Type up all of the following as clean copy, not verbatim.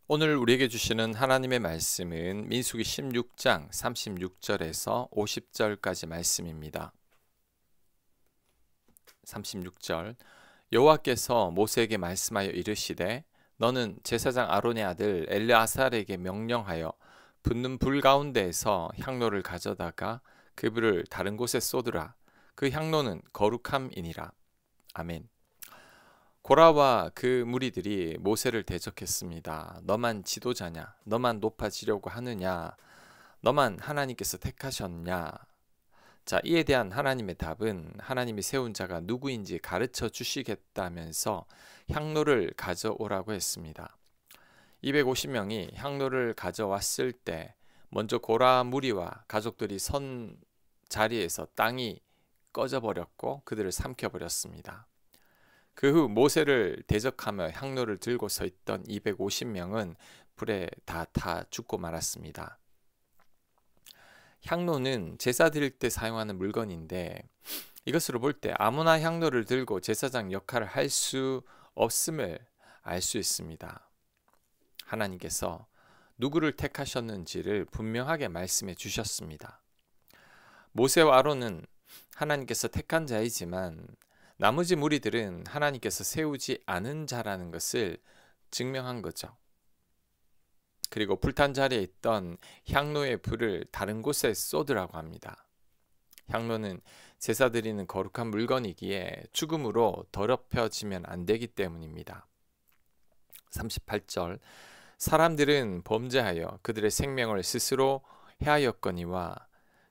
오늘 우리에게 주시는 하나님의 말씀은 민수기 16장 36절에서 50절까지 말씀입니다. 36절 여호와께서 모세에게 말씀하여 이르시되 너는 제사장 아론의 아들 엘르아살에게 명령하여 붙는 불 가운데에서 향로를 가져다가 그 불을 다른 곳에 쏟으라. 그 향로는 거룩함이니라. 아멘. 고라와 그 무리들이 모세를 대적했습니다. 너만 지도자냐? 너만 높아지려고 하느냐? 너만 하나님께서 택하셨냐? 자, 이에 대한 하나님의 답은 하나님이 세운 자가 누구인지 가르쳐 주시겠다면서 향로를 가져오라고 했습니다. 250명이 향로를 가져왔을 때 먼저 고라 무리와 가족들이 선 자리에서 땅이 꺼져버렸고 그들을 삼켜버렸습니다. 그 후 모세를 대적하며 향로를 들고 서 있던 250명은 불에 다 타 죽고 말았습니다. 향로는 제사 드릴 때 사용하는 물건인데 이것으로 볼 때 아무나 향로를 들고 제사장 역할을 할 수 없음을 알 수 있습니다. 하나님께서 누구를 택하셨는지를 분명하게 말씀해 주셨습니다. 모세와 아론은 하나님께서 택한 자이지만 나머지 무리들은 하나님께서 세우지 않은 자라는 것을 증명한 거죠. 그리고 불탄 자리에 있던 향로의 불을 다른 곳에 쏟으라고 합니다. 향로는 제사 드리는 거룩한 물건이기에 죽음으로 더럽혀지면 안 되기 때문입니다. 38절 사람들은 범죄하여 그들의 생명을 스스로 해하였거니와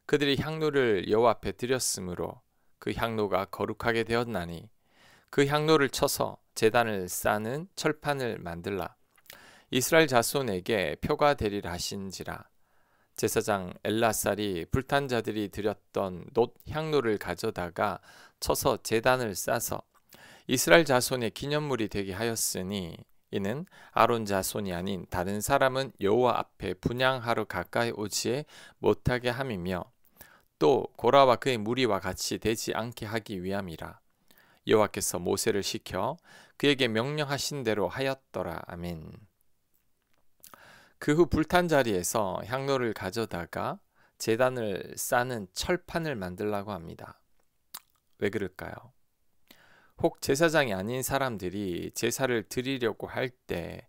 그들이 향로를 여호와 앞에 드렸으므로 그 향로가 거룩하게 되었나니 그 향로를 쳐서 제단을 쌓는 철판을 만들라. 이스라엘 자손에게 표가 되리라 하신지라. 제사장 엘라살이 불탄 자들이 드렸던 놋 향로를 가져다가 쳐서 제단을 싸서 이스라엘 자손의 기념물이 되게 하였으니 이는 아론 자손이 아닌 다른 사람은 여호와 앞에 분향하러 가까이 오지 못하게 함이며 또 고라와 그의 무리와 같이 되지 않게 하기 위함이라. 여호와께서 모세를 시켜 그에게 명령하신 대로 하였더라. 아멘. 그 후 불탄 자리에서 향로를 가져다가 제단을 싸는 철판을 만들라고 합니다. 왜 그럴까요? 혹 제사장이 아닌 사람들이 제사를 드리려고 할 때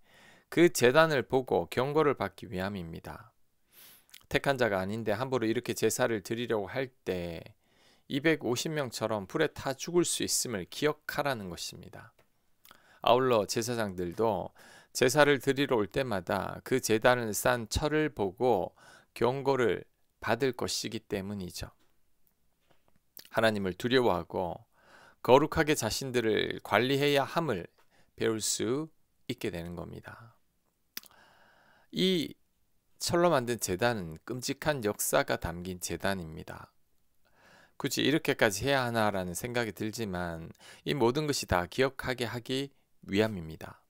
그 제단을 보고 경고를 받기 위함입니다. 택한 자가 아닌데 함부로 이렇게 제사를 드리려고 할 때 250명처럼 불에 타 죽을 수 있음을 기억하라는 것입니다. 아울러 제사장들도 제사를 드리러 올 때마다 그 제단을 싼 철을 보고 경고를 받을 것이기 때문이죠. 하나님을 두려워하고 거룩하게 자신들을 관리해야 함을 배울 수 있게 되는 겁니다. 이 철로 만든 제단은 끔찍한 역사가 담긴 제단입니다. 굳이 이렇게까지 해야 하나라는 생각이 들지만 이 모든 것이 다 기억하게 하기 위함입니다.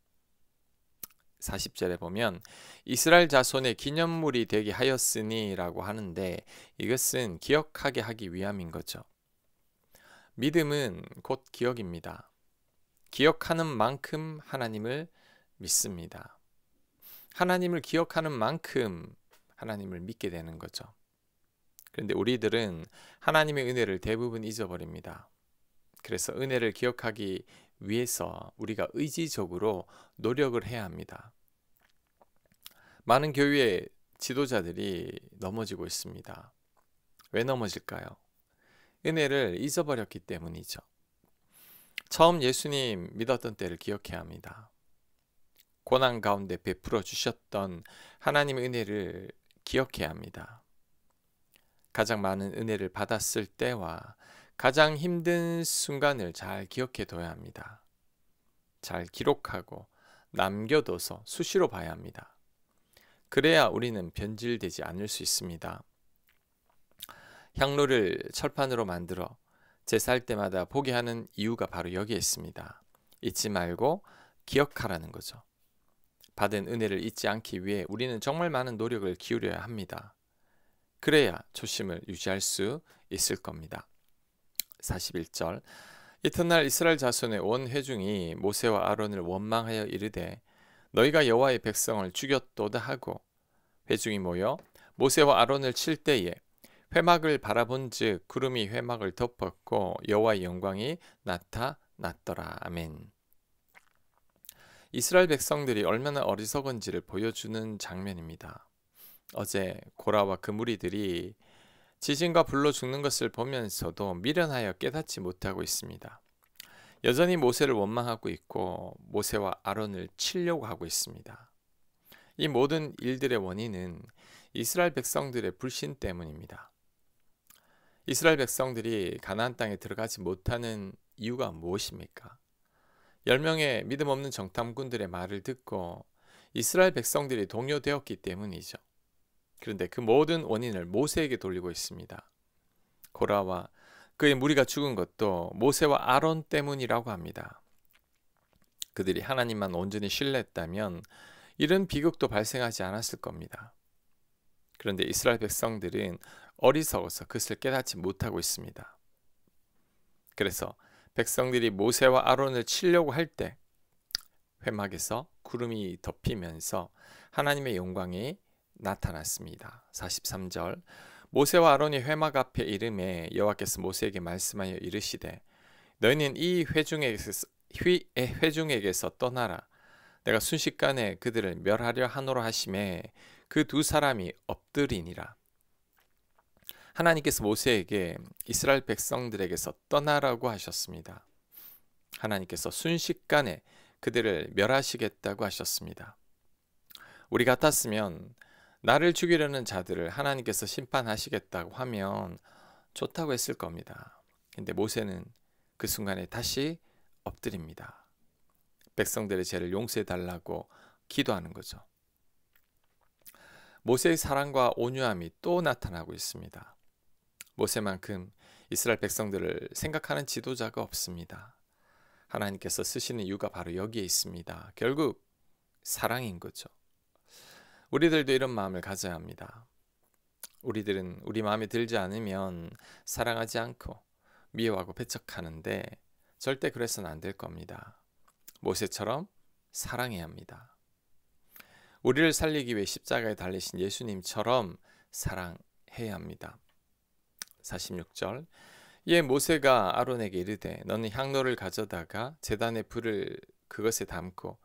40절에 보면 이스라엘 자손의 기념물이 되게 하였으니 라고 하는데 이것은 기억하게 하기 위함인 거죠. 믿음은 곧 기억입니다. 기억하는 만큼 하나님을 믿습니다. 하나님을 기억하는 만큼 하나님을 믿게 되는 거죠. 그런데 우리들은 하나님의 은혜를 대부분 잊어버립니다. 그래서 은혜를 기억하기 위해서 우리가 의지적으로 노력을 해야 합니다. 많은 교회의 지도자들이 넘어지고 있습니다. 왜 넘어질까요? 은혜를 잊어버렸기 때문이죠. 처음 예수님 믿었던 때를 기억해야 합니다. 고난 가운데 베풀어 주셨던 하나님의 은혜를 기억해야 합니다. 가장 많은 은혜를 받았을 때와 가장 힘든 순간을 잘 기억해 둬야 합니다. 잘 기록하고 남겨둬서 수시로 봐야 합니다. 그래야 우리는 변질되지 않을 수 있습니다. 향로를 철판으로 만들어 제사할 때마다 보게 하는 이유가 바로 여기에 있습니다. 잊지 말고 기억하라는 거죠. 받은 은혜를 잊지 않기 위해 우리는 정말 많은 노력을 기울여야 합니다. 그래야 초심을 유지할 수 있을 겁니다. 41절 이튿날 이스라엘 자손의 온 회중이 모세와 아론을 원망하여 이르되 너희가 여호와의 백성을 죽였도다 하고 회중이 모여 모세와 아론을 칠 때에 회막을 바라본즉 구름이 회막을 덮었고 여호와의 영광이 나타났더라. 아멘. 이스라엘 백성들이 얼마나 어리석은지를 보여주는 장면입니다. 어제 고라와 그 무리들이 지진과 불로 죽는 것을 보면서도 미련하여 깨닫지 못하고 있습니다. 여전히 모세를 원망하고 있고 모세와 아론을 치려고 하고 있습니다. 이 모든 일들의 원인은 이스라엘 백성들의 불신 때문입니다. 이스라엘 백성들이 가나안 땅에 들어가지 못하는 이유가 무엇입니까? 10명의 믿음 없는 정탐꾼들의 말을 듣고 이스라엘 백성들이 동요되었기 때문이죠. 그런데 그 모든 원인을 모세에게 돌리고 있습니다. 고라와 그의 무리가 죽은 것도 모세와 아론 때문이라고 합니다. 그들이 하나님만 온전히 신뢰했다면 이런 비극도 발생하지 않았을 겁니다. 그런데 이스라엘 백성들은 어리석어서 그것을 깨닫지 못하고 있습니다. 그래서 백성들이 모세와 아론을 치려고 할 때 회막에서 구름이 덮이면서 하나님의 영광이 나타났습니다. 43절 모세와 아론이 회막 앞에 이르매 여호와께서 모세에게 말씀하여 이르시되 너희는 이 회중에게서 떠나라. 내가 순식간에 그들을 멸하려 하노라 하심에 그 두 사람이 엎드리니라. 하나님께서 모세에게 이스라엘 백성들에게서 떠나라고 하셨습니다. 하나님께서 순식간에 그들을 멸하시겠다고 하셨습니다. 우리 같았으면 나를 죽이려는 자들을 하나님께서 심판하시겠다고 하면 좋다고 했을 겁니다. 근데 모세는 그 순간에 다시 엎드립니다. 백성들의 죄를 용서해 달라고 기도하는 거죠. 모세의 사랑과 온유함이 또 나타나고 있습니다. 모세만큼 이스라엘 백성들을 생각하는 지도자가 없습니다. 하나님께서 쓰시는 이유가 바로 여기에 있습니다. 결국 사랑인 거죠. 우리들도 이런 마음을 가져야 합니다. 우리들은 우리 마음에 들지 않으면 사랑하지 않고 미워하고 배척하는데 절대 그래서는 안 될 겁니다. 모세처럼 사랑해야 합니다. 우리를 살리기 위해 십자가에 달리신 예수님처럼 사랑해야 합니다. 46절 이에 모세가 아론에게 이르되 너는 향로를 가져다가 제단의 불을 그것에 담고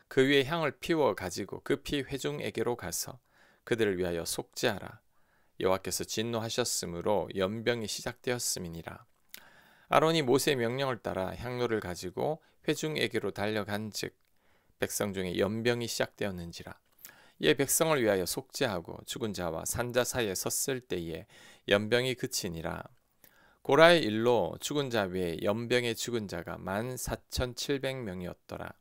그 위에 향을 피워 가지고 급히 회중에게로 가서 그들을 위하여 속죄하라. 여호와께서 진노하셨으므로 연병이 시작되었음이니라. 아론이 모세의 명령을 따라 향로를 가지고 회중에게로 달려간즉 백성 중에 연병이 시작되었는지라. 이에 백성을 위하여 속죄하고 죽은 자와 산자 사이에 섰을 때에 연병이 그치니라. 고라의 일로 죽은 자 외에 연병에 죽은 자가 14,700명이었더라.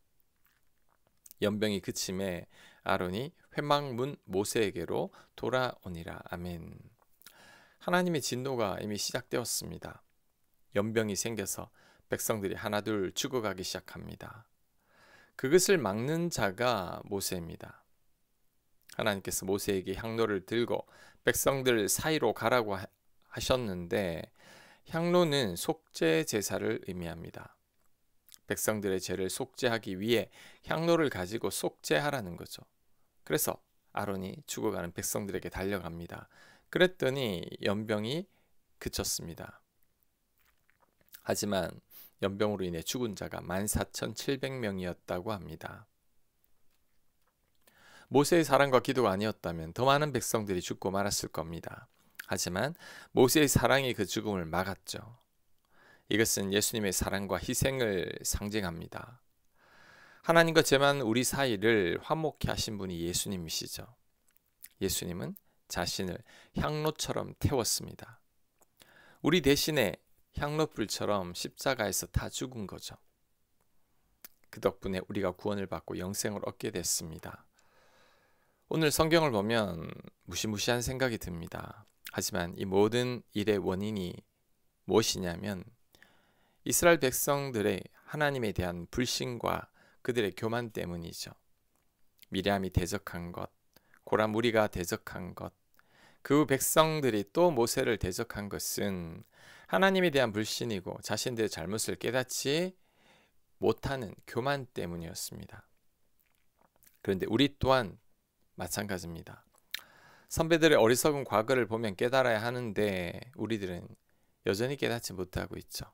연병이 그침에 아론이 회막문 모세에게로 돌아오니라. 아멘. 하나님의 진노가 이미 시작되었습니다. 연병이 생겨서 백성들이 하나둘 죽어가기 시작합니다. 그것을 막는 자가 모세입니다. 하나님께서 모세에게 향로를 들고 백성들 사이로 가라고 하셨는데 향로는 속죄 제사를 의미합니다. 백성들의 죄를 속죄하기 위해 향로를 가지고 속죄하라는 거죠. 그래서 아론이 죽어가는 백성들에게 달려갑니다. 그랬더니 연병이 그쳤습니다. 하지만 연병으로 인해 죽은 자가 14,700명이었다고 합니다. 모세의 사랑과 기도가 아니었다면 더 많은 백성들이 죽고 말았을 겁니다. 하지만 모세의 사랑이 그 죽음을 막았죠. 이것은 예수님의 사랑과 희생을 상징합니다. 하나님과 죄만 우리 사이를 화목케 하신 분이 예수님이시죠. 예수님은 자신을 향로처럼 태웠습니다. 우리 대신에 향로불처럼 십자가에서 다 죽은 거죠. 그 덕분에 우리가 구원을 받고 영생을 얻게 됐습니다. 오늘 성경을 보면 무시무시한 생각이 듭니다. 하지만 이 모든 일의 원인이 무엇이냐면 이스라엘 백성들의 하나님에 대한 불신과 그들의 교만 때문이죠. 미리암이 대적한 것, 고라 무리가 대적한 것, 그 백성들이 또 모세를 대적한 것은 하나님에 대한 불신이고 자신들의 잘못을 깨닫지 못하는 교만 때문이었습니다. 그런데 우리 또한 마찬가지입니다. 선배들의 어리석은 과거를 보면 깨달아야 하는데 우리들은 여전히 깨닫지 못하고 있죠.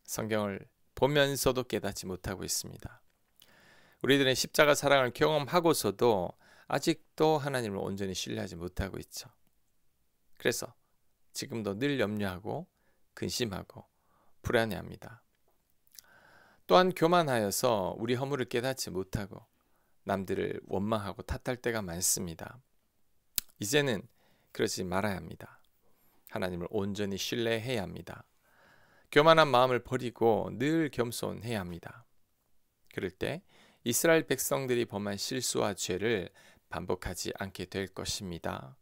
성경을 보면서도 깨닫지 못하고 있습니다. 우리들은 십자가 사랑을 경험하고서도 아직도 하나님을 온전히 신뢰하지 못하고 있죠. 그래서 지금도 늘 염려하고 근심하고 불안해합니다. 또한 교만하여서 우리 허물을 깨닫지 못하고 남들을 원망하고 탓할 때가 많습니다. 이제는 그러지 말아야 합니다. 하나님을 온전히 신뢰해야 합니다. 교만한 마음을 버리고 늘 겸손해야 합니다. 그럴 때 이스라엘 백성들이 범한 실수와 죄를 반복하지 않게 될 것입니다.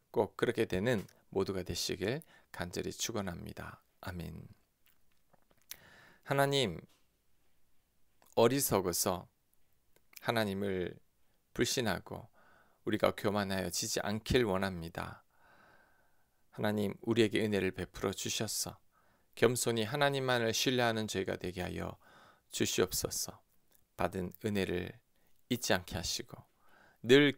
꼭 그렇게 되는 모두가 되시길 간절히 축원합니다. 아멘. 하나님, 어리석어서 하나님을 불신하고 우리가 교만하여 지지 않길 원합니다. 하나님, 우리에게 은혜를 베풀어 주셔서 겸손히 하나님만을 신뢰하는 저희가 되게 하여 주시옵소서. 받은 은혜를 잊지 않게 하시고 늘